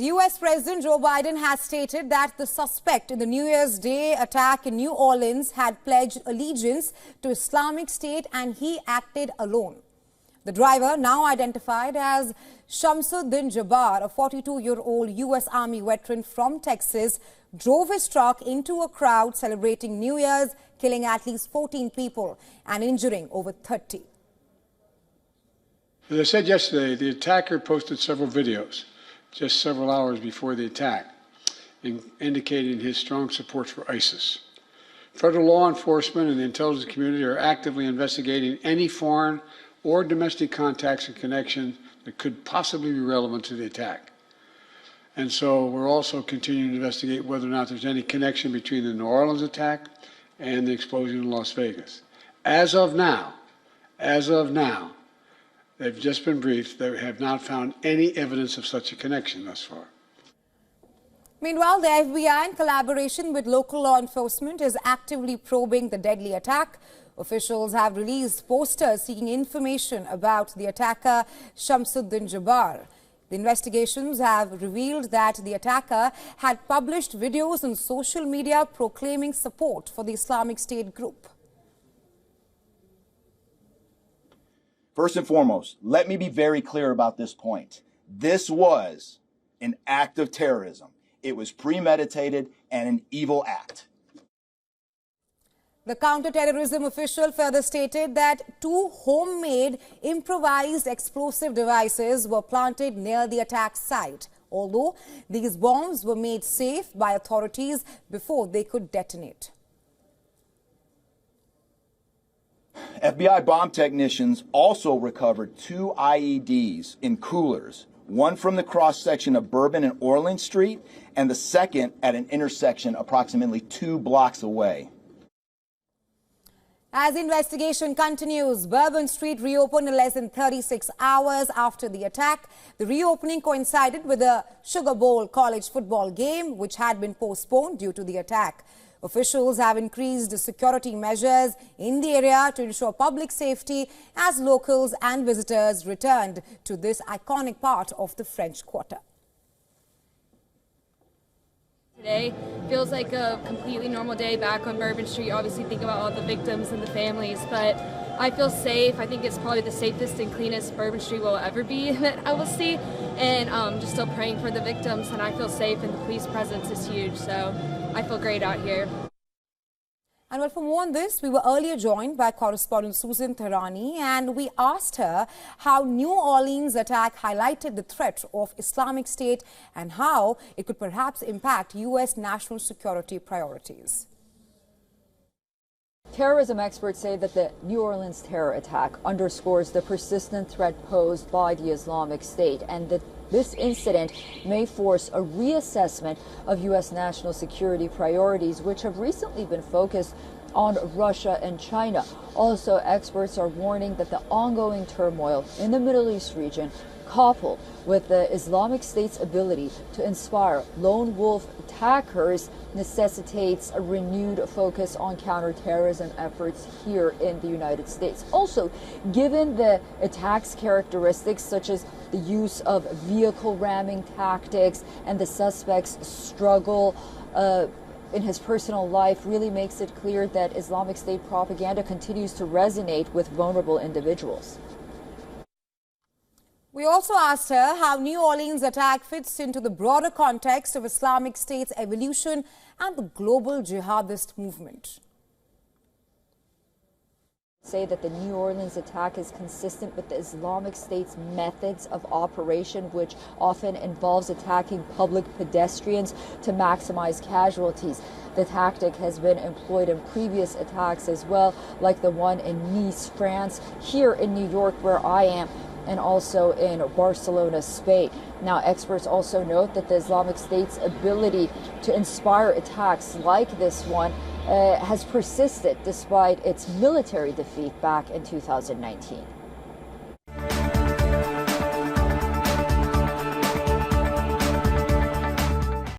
U.S. President Joe Biden has stated that the suspect in the New Year's Day attack in New Orleans had pledged allegiance to Islamic State and he acted alone. The driver, now identified as Shamsud Din Jabbar, a 42-year-old U.S. Army veteran from Texas, drove his truck into a crowd celebrating New Year's, killing at least 14 people and injuring over 30. As I said yesterday, the attacker posted several videos just several hours before the attack, indicating his strong support for ISIS. Federal law enforcement and the intelligence community are actively investigating any foreign or domestic contacts and connections that could possibly be relevant to the attack. And so we're also continuing to investigate whether or not there's any connection between the New Orleans attack and the explosion in Las Vegas. As of now, they've just been briefed. They have not found any evidence of such a connection thus far. Meanwhile, the FBI, in collaboration with local law enforcement, is actively probing the deadly attack. Officials have released posters seeking information about the attacker, Shamsud Din Jabbar. The investigations have revealed that the attacker had published videos on social media proclaiming support for the Islamic State group. First and foremost, let me be very clear about this point. This was an act of terrorism. It was premeditated and an evil act. The counterterrorism official further stated that 2 homemade improvised explosive devices were planted near the attack site, although these bombs were made safe by authorities before they could detonate. FBI bomb technicians also recovered 2 IEDs in coolers, one from the cross-section of Bourbon and Orleans Street, and the second at an intersection approximately 2 blocks away. As investigation continues, Bourbon Street reopened in less than 36 hours after the attack. The reopening coincided with the Sugar Bowl college football game, which had been postponed due to the attack. Officials have increased security measures in the area to ensure public safety as locals and visitors returned to this iconic part of the French Quarter. Today feels like a completely normal day back on Bourbon Street. Obviously think about all the victims and the families, but I feel safe. I think it's probably the safest and cleanest Bourbon Street will ever be that I will see, and just still praying for the victims, and I feel safe, and the police presence is huge, so I feel great out here. And well, for more on this, we were earlier joined by correspondent Susan Tehrani, and we asked her how New Orleans attack highlighted the threat of Islamic State and how it could perhaps impact U.S. national security priorities. Terrorism experts say that the New Orleans terror attack underscores the persistent threat posed by the Islamic State and that this incident may force a reassessment of U.S. national security priorities, which have recently been focused on Russia and China. Also, experts are warning that the ongoing turmoil in the Middle East region, coupled with the Islamic State's ability to inspire lone wolf attackers, necessitates a renewed focus on counterterrorism efforts here in the United States. Also, given the attack's characteristics such as the use of vehicle ramming tactics and the suspect's struggle in his personal life really makes it clear that Islamic State propaganda continues to resonate with vulnerable individuals. We also asked her how New Orleans attack fits into the broader context of Islamic State's evolution and the global jihadist movement. Say that the New Orleans attack is consistent with the Islamic State's methods of operation, which often involves attacking public pedestrians to maximize casualties. The tactic has been employed in previous attacks as well, like the one in Nice, France, here in New York, where I am, and also in Barcelona, Spain. Now, experts also note that the Islamic State's ability to inspire attacks like this one has persisted despite its military defeat back in 2019.